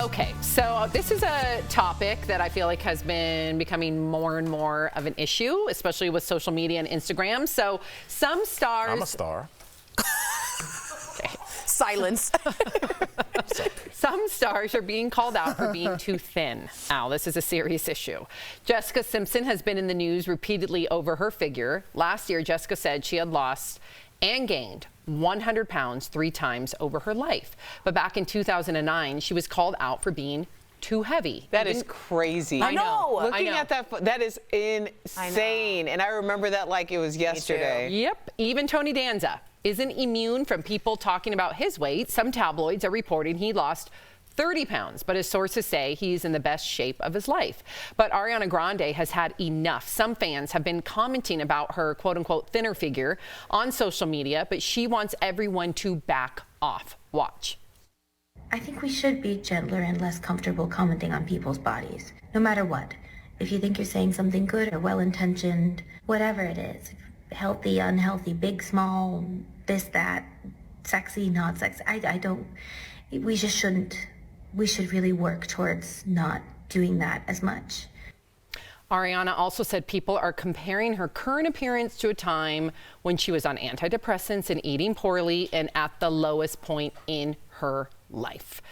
Okay, so this is a topic that I feel like has been becoming more and more of an issue, especially with social media and Instagram. So some stars... I'm a star. Okay. Silence. Some stars are being called out for being too thin. Now, this is a serious issue. Jessica Simpson has been in the news repeatedly over her figure. Last year, Jessica said she had lost and gained 100 pounds 3 times over her life. But back in 2009, she was called out for being too heavy. That is crazy. I know. Looking at that is insane. And I remember that like it was yesterday. Yep. Even Tony Danza isn't immune from people talking about his weight. Some tabloids are reporting he lost 30 pounds, but his sources say he's in the best shape of his life. But Ariana Grande has had enough. Some fans have been commenting about her quote-unquote thinner figure on social media, but she wants everyone to back off. Watch. I think we should be gentler and less comfortable commenting on people's bodies, no matter what. If you think you're saying something good or well-intentioned, whatever it is, healthy, unhealthy, big, small, this, that, sexy, not sexy, we just shouldn't. We should really work towards not doing that as much. Ariana also said people are comparing her current appearance to a time when she was on antidepressants and eating poorly and at the lowest point in her life.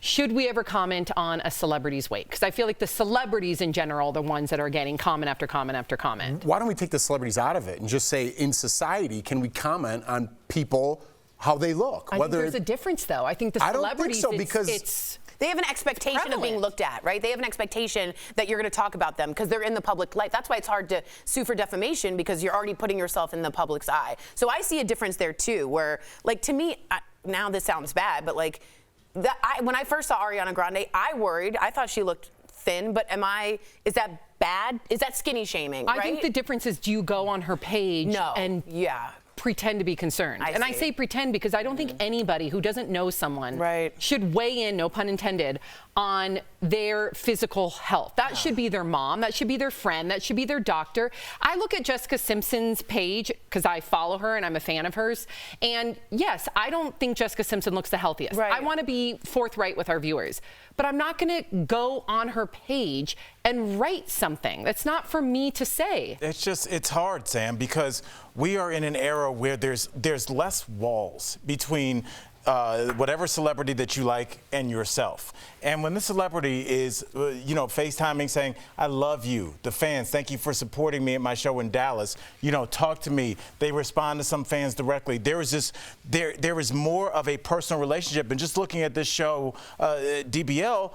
Should we ever comment on a celebrity's weight? Because I feel like the celebrities in general are the ones that are getting comment after comment after comment. Why don't we take the celebrities out of it and just say, in society, can we comment on people, how they look? I think there's a difference, though. I think the celebrities, I don't think so, because they have an expectation of being looked at, right? They have an expectation that you're going to talk about them because they're in the public life. That's why it's hard to sue for defamation, because you're already putting yourself in the public's eye. So I see a difference there too, where, like, to me, now this sounds bad, but like, when I first saw Ariana Grande, I worried. I thought she looked thin, but is that bad? Is that skinny shaming? I think the difference is, do you go on her page and pretend to be concerned? I say pretend because I don't think anybody who doesn't know someone should weigh in, no pun intended, on their physical health. That should be their mom, that should be their friend, that should be their doctor. I look at Jessica Simpson's page because I follow her and I'm a fan of hers. And yes, I don't think Jessica Simpson looks the healthiest. I want to be forthright with our viewers, but I'm not going to go on her page and write something. That's not for me to say. It's hard, Sam, because we are in an era where there's less walls between whatever celebrity that you like and yourself. And when the celebrity is, FaceTiming saying, I love you, the fans, thank you for supporting me at my show in Dallas, talk to me. They respond to some fans directly. There is more of a personal relationship. And just looking at this show, DBL,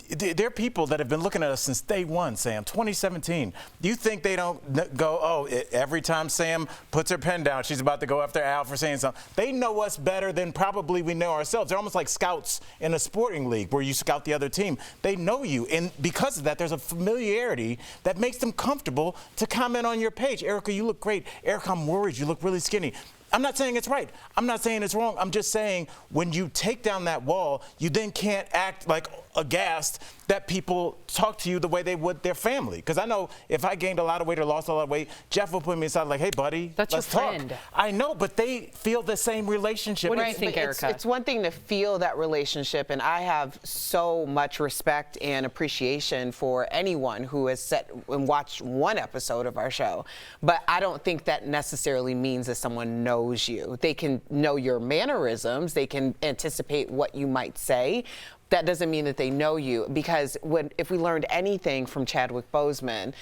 there are people that have been looking at us since day one, Sam, 2017. Do you think they don't go, oh, every time Sam puts her pen down, she's about to go after Al for saying something? They know us better than probably we know ourselves. They're almost like scouts in a sporting league where you scout the other team. They know you. And because of that, there's a familiarity that makes them comfortable to comment on your page. Erica, you look great. Erica, I'm worried. You look really skinny. I'm not saying it's right. I'm not saying it's wrong. I'm just saying when you take down that wall, you then can't act like aghast that people talk to you the way they would their family. Because I know if I gained a lot of weight or lost a lot of weight, Jeff will put me aside like, hey, buddy, let's talk. Friend. I know, but they feel the same relationship. What do you think, Erica? It's one thing to feel that relationship, and I have so much respect and appreciation for anyone who has sat and watched one episode of our show. But I don't think that necessarily means that someone knows you. They can know your mannerisms. They can anticipate what you might say. That doesn't mean that they know you, because if we learned anything from Chadwick Boseman,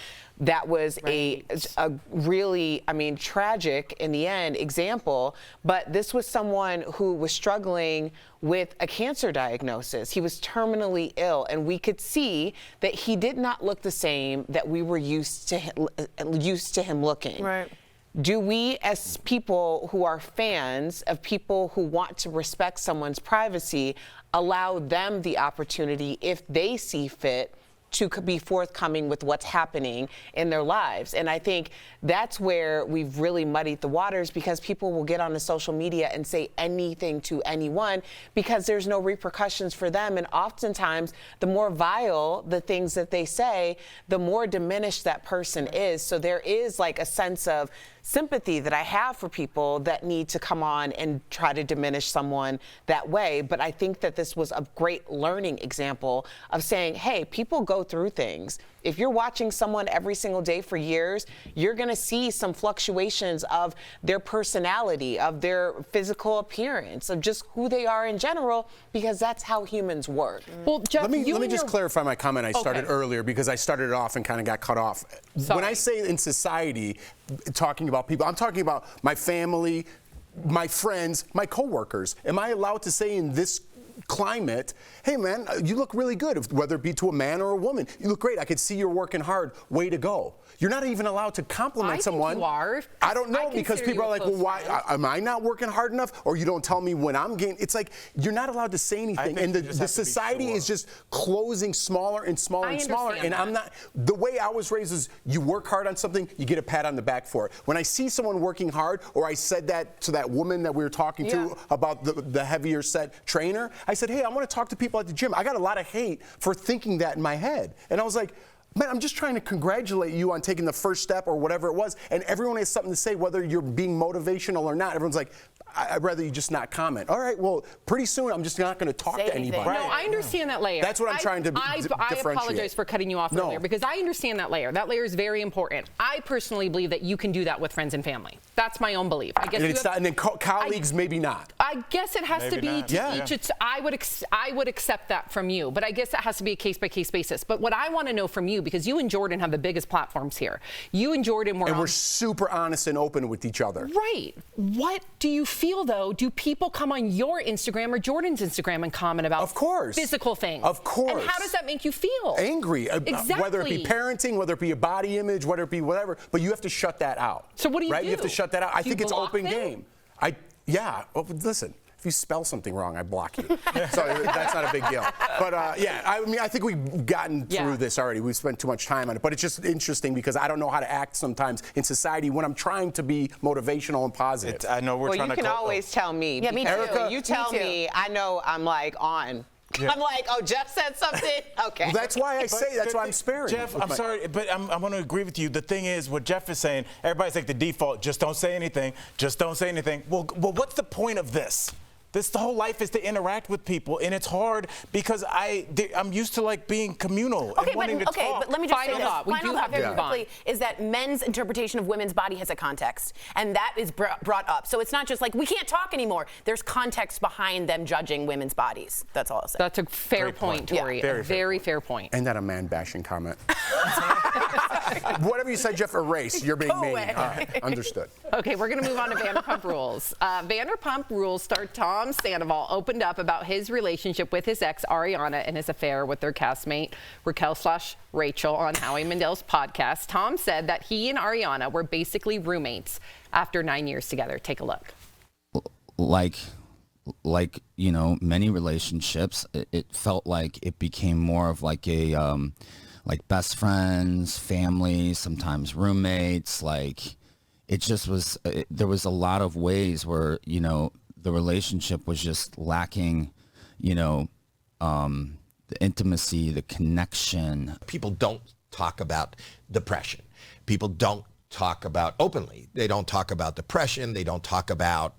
that was a really, tragic in the end example. But this was someone who was struggling with a cancer diagnosis. He was terminally ill, and we could see that he did not look the same that we were used to him looking. Right. Do we, as people who are fans of people who want to respect someone's privacy, allow them the opportunity, if they see fit, to be forthcoming with what's happening in their lives. And I think that's where we've really muddied the waters, because people will get on the social media and say anything to anyone because there's no repercussions for them. And oftentimes, the more vile the things that they say, the more diminished that person is. So there is like a sense of sympathy that I have for people that need to come on and try to diminish someone that way. But I think that this was a great learning example of saying, hey, people go through things. If you're watching someone every single day for years, you're going to see some fluctuations of their personality, of their physical appearance, of just who they are in general, because that's how humans work. Well, Jeff, let me just clarify my comment I started earlier, because I started it off and kind of got cut off. Sorry. When I say in society, talking about people, I'm talking about my family, my friends, my coworkers. Am I allowed to say in this climate, hey man, you look really good, whether it be to a man or a woman? You look great. I could see you're working hard. Way to go. You're not even allowed to compliment someone. You are. I don't know, because people are like, well, why am I not working hard enough? Or you don't tell me when I'm getting. It's like you're not allowed to say anything, and the society is just closing smaller and smaller and smaller. And I'm not. The way I was raised is you work hard on something, you get a pat on the back for it. When I see someone working hard, or I said that to that woman that we were talking to about the heavier set trainer, I said, hey, I want to talk to people at the gym. I got a lot of hate for thinking that in my head, and I was like, man, I'm just trying to congratulate you on taking the first step or whatever it was. And everyone has something to say, whether you're being motivational or not. Everyone's like, I'd rather you just not comment. All right, well, pretty soon I'm just not going to talk to anybody. No, I understand that layer. That's what I'm trying to differentiate. I apologize for cutting you off earlier, because I understand that layer. That layer is very important. I personally believe that you can do that with friends and family. That's my own belief. I guess and then colleagues, maybe not. I guess it has to be to each. I would accept that from you, but I guess that has to be a case-by-case basis. But what I want to know from you, because you and Jordan have the biggest platforms here. You and Jordan were we're super honest and open with each other. Right. What do you feel, though? Do people come on your Instagram or Jordan's Instagram and comment about physical things? Of course. And how does that make you feel? Angry. Exactly. Whether it be parenting, whether it be a body image, whether it be whatever. But you have to shut that out. So what do you do? You have to shut that out. I think it's open game. Oh, Listen. If you spell something wrong, I block you. So that's not a big deal. But I think we've gotten through this already. We've spent too much time on it. But it's just interesting, because I don't know how to act sometimes in society when I'm trying to be motivational and positive. I know we're trying to. You can always tell me. Yeah, me too. Erica, you tell me, I know I'm like on. Yeah. I'm like, oh, Jeff said something? Okay. Well, that's why I say, that's why I'm sparing. Jeff, I'm sorry, but I'm going to agree with you. The thing is, what Jeff is saying, everybody's like the default, just don't say anything, just don't say anything. Well, what's the point of this? The whole life is to interact with people, and it's hard because I'm used to like being communal and wanting to talk. But let me just say this. We do have very quickly is that men's interpretation of women's body has a context, and that is brought up. So it's not just like we can't talk anymore. There's context behind them judging women's bodies. That's all I'll say. That's a fair point, Tori. Yeah. Very fair point. And that a man-bashing comment. Whatever you said, Jeff, erase. You're being mean. All right, understood. Okay, we're going to move on to Vanderpump Rules. Vanderpump Rules star Tom Sandoval opened up about his relationship with his ex, Ariana, and his affair with their castmate, Raquel/Rachel, on Howie Mandel's podcast. Tom said that he and Ariana were basically roommates after 9 years together. Take a look. Like many relationships, it felt like it became more of like a like best friends, family, sometimes roommates. Like it just was. There was a lot of ways where the relationship was just lacking, the intimacy, the connection. People don't talk about depression. People don't talk about openly. They don't talk about depression. They don't talk about,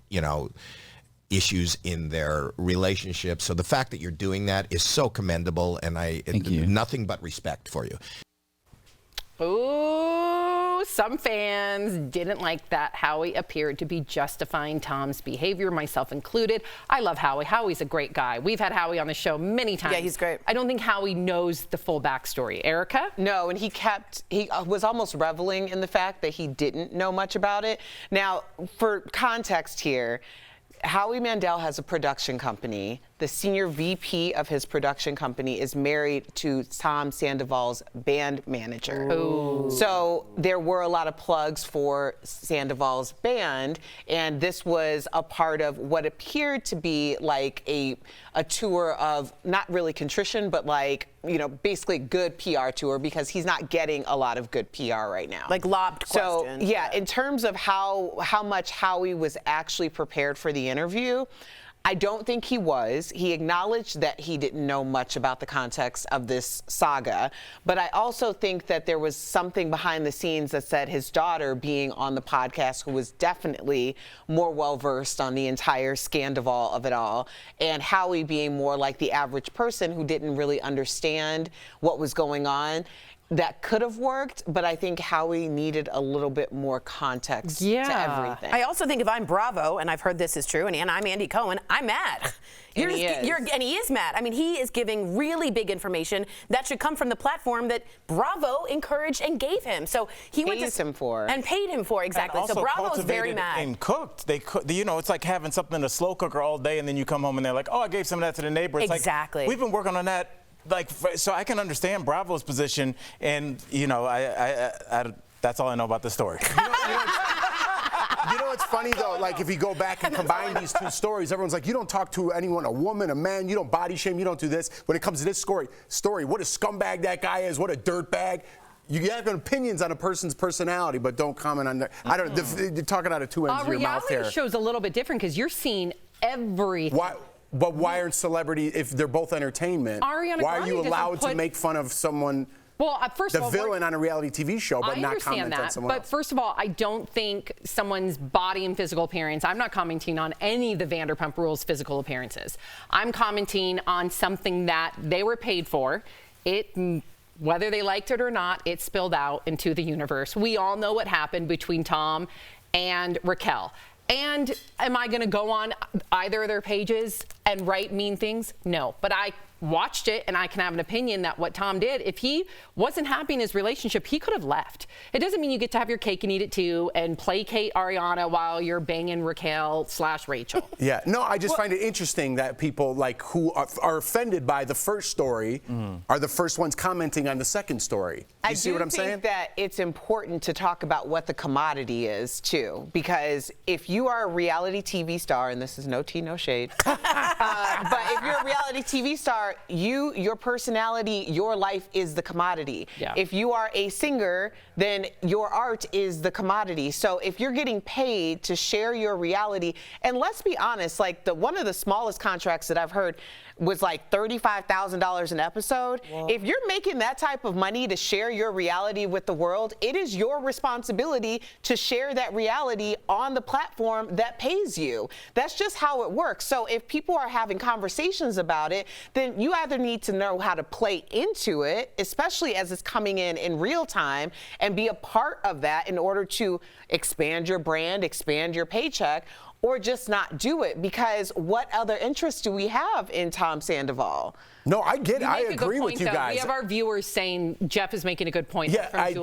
issues in their relationship. So the fact that you're doing that is so commendable, and Thank you. Nothing but respect for you. Ooh, some fans didn't like that Howie appeared to be justifying Tom's behavior, myself included. I love Howie. Howie's a great guy. We've had Howie on the show many times. Yeah, he's great. I don't think Howie knows the full backstory. Erica? No, and he was almost reveling in the fact that he didn't know much about it. Now, for context here, Howie Mandel has a production company the senior VP of his production company is married to Tom Sandoval's band manager. Ooh. So there were a lot of plugs for Sandoval's band, and this was a part of what appeared to be like a tour of not really contrition, but like, you know, basically good PR tour, because he's not getting a lot of good PR right now. Like lobbed questions. So yeah, in terms of how much Howie was actually prepared for the interview, I don't think he was. He acknowledged that he didn't know much about the context of this saga, but I also think that there was something behind the scenes that said his daughter being on the podcast, who was definitely more well-versed on the entire Sandoval of it all, and Howie being more like the average person who didn't really understand what was going on. That could have worked, but I think Howie needed a little bit more context to everything. I also think if I'm Bravo, and I've heard this is true, and I'm Andy Cohen, I'm mad. And he is mad. I mean, he is giving really big information that should come from the platform that Bravo encouraged and gave him. So he went him for. And paid him for, exactly. And also so Bravo's very mad. And cooked. They cook. You know, it's like having something in a slow cooker all day, and then you come home and they're like, oh, I gave some of that to the neighbor. It's exactly. Like, we've been working on that. Like, so I can understand Bravo's position, and you know, that's all I know about the story. You know what's funny though? Like, if you go back and combine these two stories, everyone's like, you don't talk to anyone, a woman, a man, you don't body shame, you don't do this. When it comes to this story, what a scumbag that guy is, what a dirtbag. You have opinions on a person's personality, but don't comment on their. I don't. You're talking out of two ends of your mouth here. Reality show's a little bit different because you're seeing everything. But why aren't celebrities, if they're both entertainment, Ariana why are Grande you allowed to make fun of someone, well, first of all, villain on a reality TV show, but not comment on someone else? But first of all, I don't think someone's body and physical appearance, I'm not commenting on any of the Vanderpump Rules physical appearances. I'm commenting on something that they were paid for. Whether they liked it or not, it spilled out into the universe. We all know what happened between Tom and Raquel. And am I going to go on either of their pages and write mean things? No. But I watched it, and I can have an opinion that what Tom did, if he wasn't happy in his relationship, he could have left. It doesn't mean you get to have your cake and eat it too and placate Ariana while you're banging Raquel/Rachel. Yeah. No, I just find it interesting that people like who are offended by the first story are the first ones commenting on the second story. You see what I'm saying? I think that it's important to talk about what the commodity is too, because if you are a reality TV star, and this is no tea, no shade, but if you're a reality TV star, your personality, your life is the commodity. Yeah. If you are a singer, then your art is the commodity. So if you're getting paid to share your reality, and let's be honest, like one of the smallest contracts that I've heard was like $35,000 an episode. Whoa. If you're making that type of money to share your reality with the world, it is your responsibility to share that reality on the platform that pays you. That's just how it works. So if people are having conversations about it, then you either need to know how to play into it, especially as it's coming in real time, and be a part of that in order to expand your brand, expand your paycheck, or just not do it, because what other interest do we have in Tom Sandoval? No, I get it. I agree with you guys. We have our viewers saying Jeff is making a good point. Yeah, I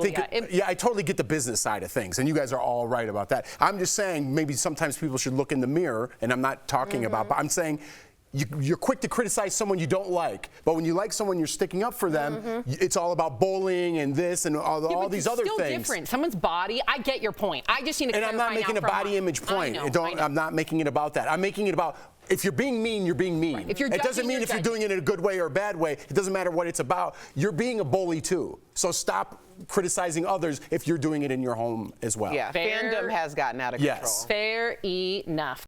totally get the business side of things, and you guys are all right about that. I'm just saying maybe sometimes people should look in the mirror, and I'm not talking about, but I'm saying you're quick to criticize someone you don't like, but when you like someone, you're sticking up for them. It's all about bullying and this and all these other things. It's still different. Someone's body. I get your point. I just need to clarify. And I'm not making a body image point. I'm not making it about that. I'm making it about if you're being mean, you're being mean. Right. It doesn't mean if you're doing it in a good way or a bad way. It doesn't matter what it's about. You're being a bully too. So stop criticizing others if you're doing it in your home as well. Yeah, fandom has gotten out of control. Fair enough.